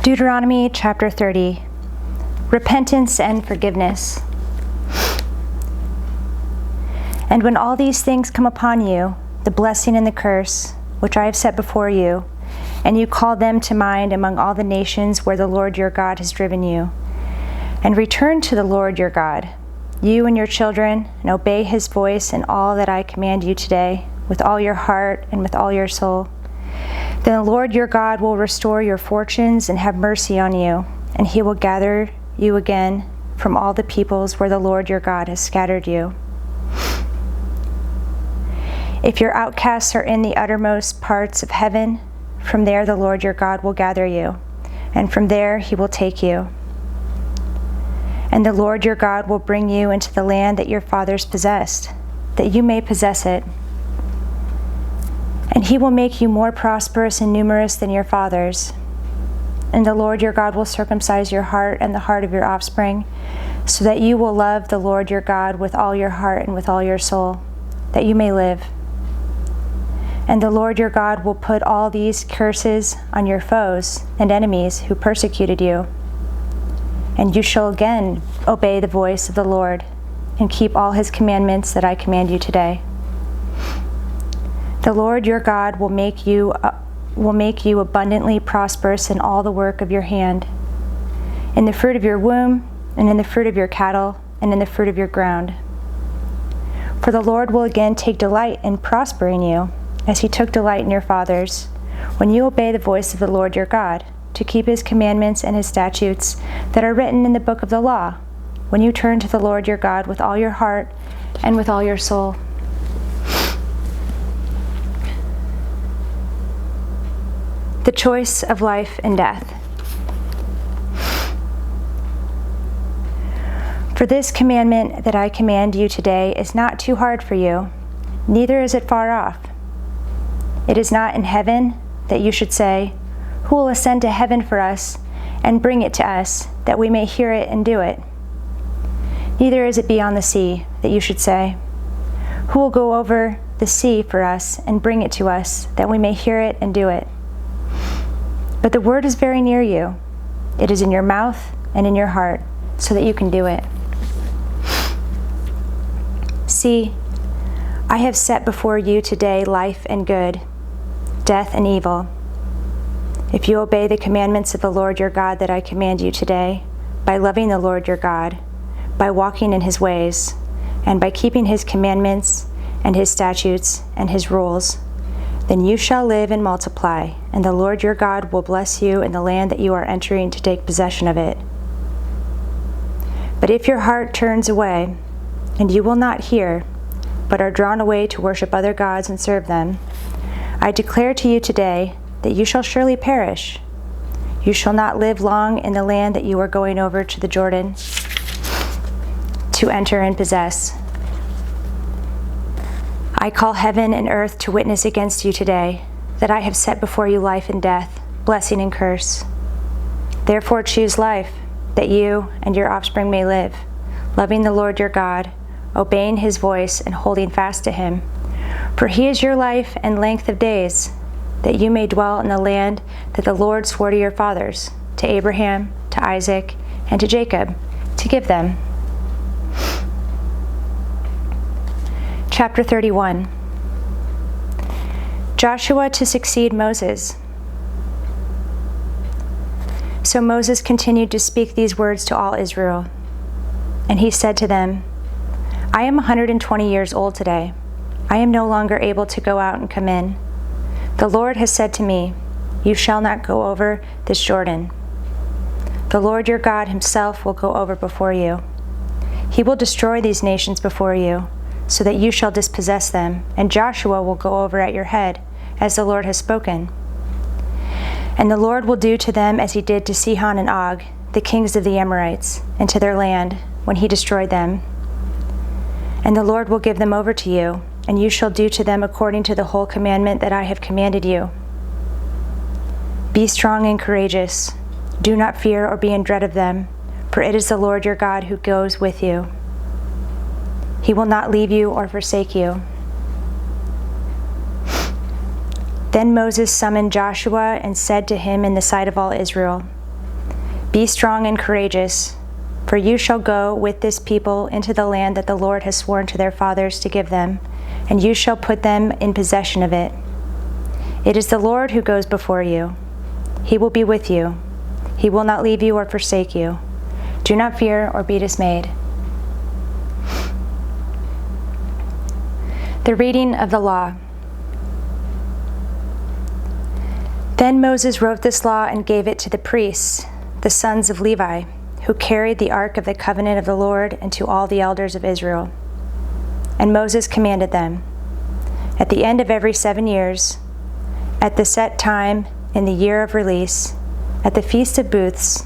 Deuteronomy chapter 30. Repentance and forgiveness. And when all these things come upon you, the blessing and the curse, which I have set before you, and you call them to mind among all the nations where the Lord your God has driven you, and return to the Lord your God, you and your children, and obey his voice in all that I command you today, with all your heart and with all your soul, then the Lord your God will restore your fortunes and have mercy on you, and he will gather you again from all the peoples where the Lord your God has scattered you. If your outcasts are in the uttermost parts of heaven, from there the Lord your God will gather you, and from there he will take you. And the Lord your God will bring you into the land that your fathers possessed, that you may possess it. And he will make you more prosperous and numerous than your fathers. And the Lord your God will circumcise your heart and the heart of your offspring, so that you will love the Lord your God with all your heart and with all your soul, that you may live. And the Lord your God will put all these curses on your foes and enemies who persecuted you. And you shall again obey the voice of the Lord and keep all his commandments that I command you today. The Lord your God will make you abundantly prosperous in all the work of your hand, in the fruit of your womb, and in the fruit of your cattle, and in the fruit of your ground. For the Lord will again take delight in prospering you, as he took delight in your fathers, when you obey the voice of the Lord your God, to keep his commandments and his statutes that are written in the book of the law, when you turn to the Lord your God with all your heart and with all your soul. The choice of life and death. For this commandment that I command you today is not too hard for you, neither is it far off. It is not in heaven that you should say, who will ascend to heaven for us and bring it to us, that we may hear it and do it? Neither is it beyond the sea that you should say, who will go over the sea for us and bring it to us, that we may hear it and do it? But the word is very near you. It is in your mouth and in your heart, so that you can do it. See, I have set before you today life and good, death and evil. If you obey the commandments of the Lord your God that I command you today, by loving the Lord your God, by walking in his ways, and by keeping his commandments and his statutes and his rules, then you shall live and multiply, and the Lord your God will bless you in the land that you are entering to take possession of it. But if your heart turns away, and you will not hear, but are drawn away to worship other gods and serve them, I declare to you today that you shall surely perish. You shall not live long in the land that you are going over to the Jordan to enter and possess. I call heaven and earth to witness against you today, that I have set before you life and death, blessing and curse. Therefore choose life, that you and your offspring may live, loving the Lord your God, obeying his voice and holding fast to him. For he is your life and length of days, that you may dwell in the land that the Lord swore to your fathers, to Abraham, to Isaac, and to Jacob, to give them. Chapter 31. Joshua to succeed Moses. So Moses continued to speak these words to all Israel. And he said to them, I am 120 years old today. I am no longer able to go out and come in. The Lord has said to me, you shall not go over this Jordan. The Lord your God himself will go over before you. He will destroy these nations before you, so that you shall dispossess them, and Joshua will go over at your head, as the Lord has spoken. And the Lord will do to them as he did to Sihon and Og, the kings of the Amorites, and to their land, when he destroyed them. And the Lord will give them over to you, and you shall do to them according to the whole commandment that I have commanded you. Be strong and courageous. Do not fear or be in dread of them, for it is the Lord your God who goes with you. He will not leave you or forsake you. Then Moses summoned Joshua and said to him in the sight of all Israel, Be strong and courageous, for you shall go with this people into the land that the Lord has sworn to their fathers to give them, and you shall put them in possession of it. It is the Lord who goes before you. He will be with you. He will not leave you or forsake you. Do not fear or be dismayed. The reading of the law. Then Moses wrote this law and gave it to the priests, the sons of Levi, who carried the ark of the covenant of the Lord, and to all the elders of Israel. And Moses commanded them, at the end of every 7 years, at the set time in the year of release, at the Feast of Booths,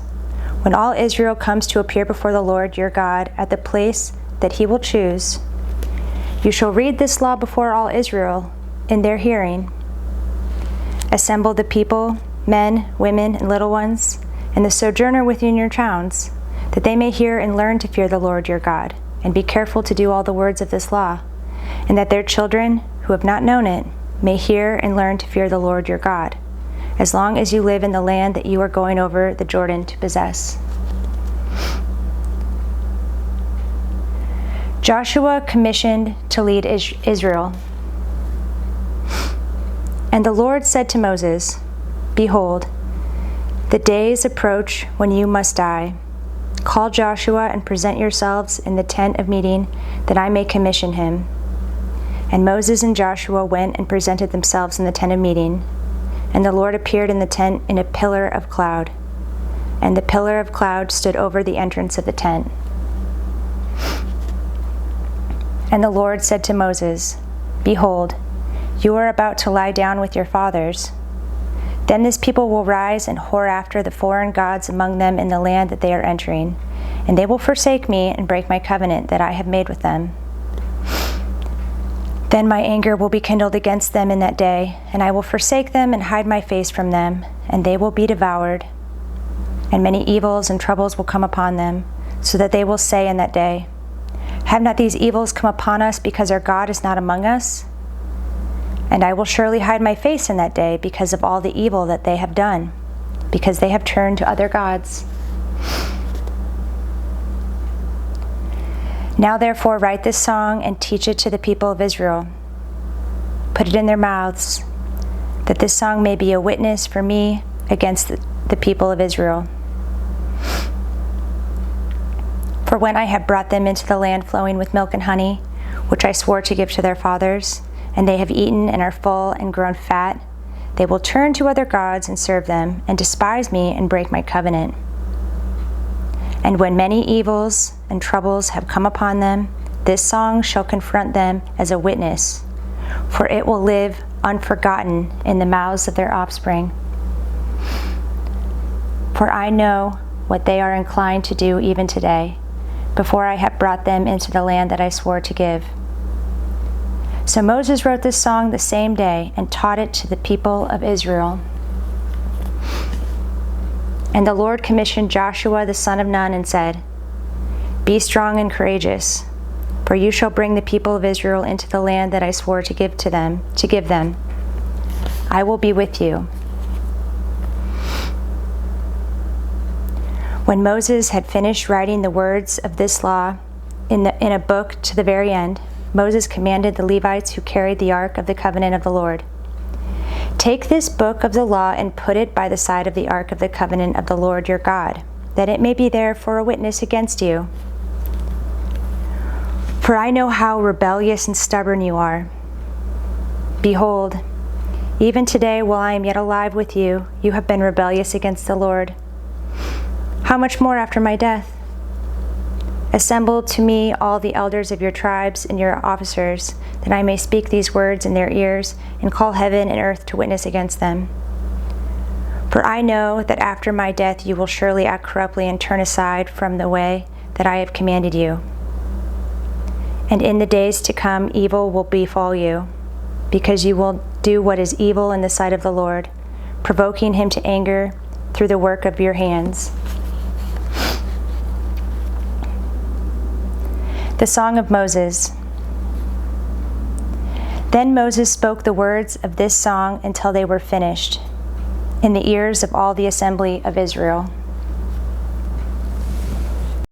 when all Israel comes to appear before the Lord your God at the place that he will choose, you shall read this law before all Israel in their hearing. Assemble the people, men, women, and little ones, and the sojourner within your towns, that they may hear and learn to fear the Lord your God, and be careful to do all the words of this law, and that their children, who have not known it, may hear and learn to fear the Lord your God, as long as you live in the land that you are going over the Jordan to possess. Joshua commissioned to lead Israel. And the Lord said to Moses, Behold, the days approach when you must die. Call Joshua and present yourselves in the tent of meeting, that I may commission him. And Moses and Joshua went and presented themselves in the tent of meeting. And the Lord appeared in the tent in a pillar of cloud. And the pillar of cloud stood over the entrance of the tent. And the Lord said to Moses, Behold, you are about to lie down with your fathers. Then this people will rise and whore after the foreign gods among them in the land that they are entering, and they will forsake me and break my covenant that I have made with them. Then my anger will be kindled against them in that day, and I will forsake them and hide my face from them, and they will be devoured. And many evils and troubles will come upon them, so that they will say in that day, Have not these evils come upon us because our God is not among us? And I will surely hide my face in that day because of all the evil that they have done, because they have turned to other gods. Now therefore write this song and teach it to the people of Israel. Put it in their mouths, that this song may be a witness for me against the people of Israel. For when I have brought them into the land flowing with milk and honey, which I swore to give to their fathers, and they have eaten and are full and grown fat, they will turn to other gods and serve them, and despise me and break my covenant. And when many evils and troubles have come upon them, this song shall confront them as a witness, for it will live unforgotten in the mouths of their offspring. For I know what they are inclined to do even today, before I have brought them into the land that I swore to give. So Moses wrote this song the same day and taught it to the people of Israel. And the Lord commissioned Joshua the son of Nun and said, Be strong and courageous, for you shall bring the people of Israel into the land that I swore to give them. I will be with you. When Moses had finished writing the words of this law in a book to the very end, Moses commanded the Levites who carried the ark of the covenant of the Lord, Take this book of the law and put it by the side of the ark of the covenant of the Lord your God, that it may be there for a witness against you. For I know how rebellious and stubborn you are. Behold, even today while I am yet alive with you, you have been rebellious against the Lord. How much more after my death? Assemble to me all the elders of your tribes and your officers, that I may speak these words in their ears and call heaven and earth to witness against them. For I know that after my death you will surely act corruptly and turn aside from the way that I have commanded you. And in the days to come evil will befall you, because you will do what is evil in the sight of the Lord, provoking him to anger through the work of your hands. The Song of Moses. Then Moses spoke the words of this song until they were finished, in the ears of all the assembly of Israel.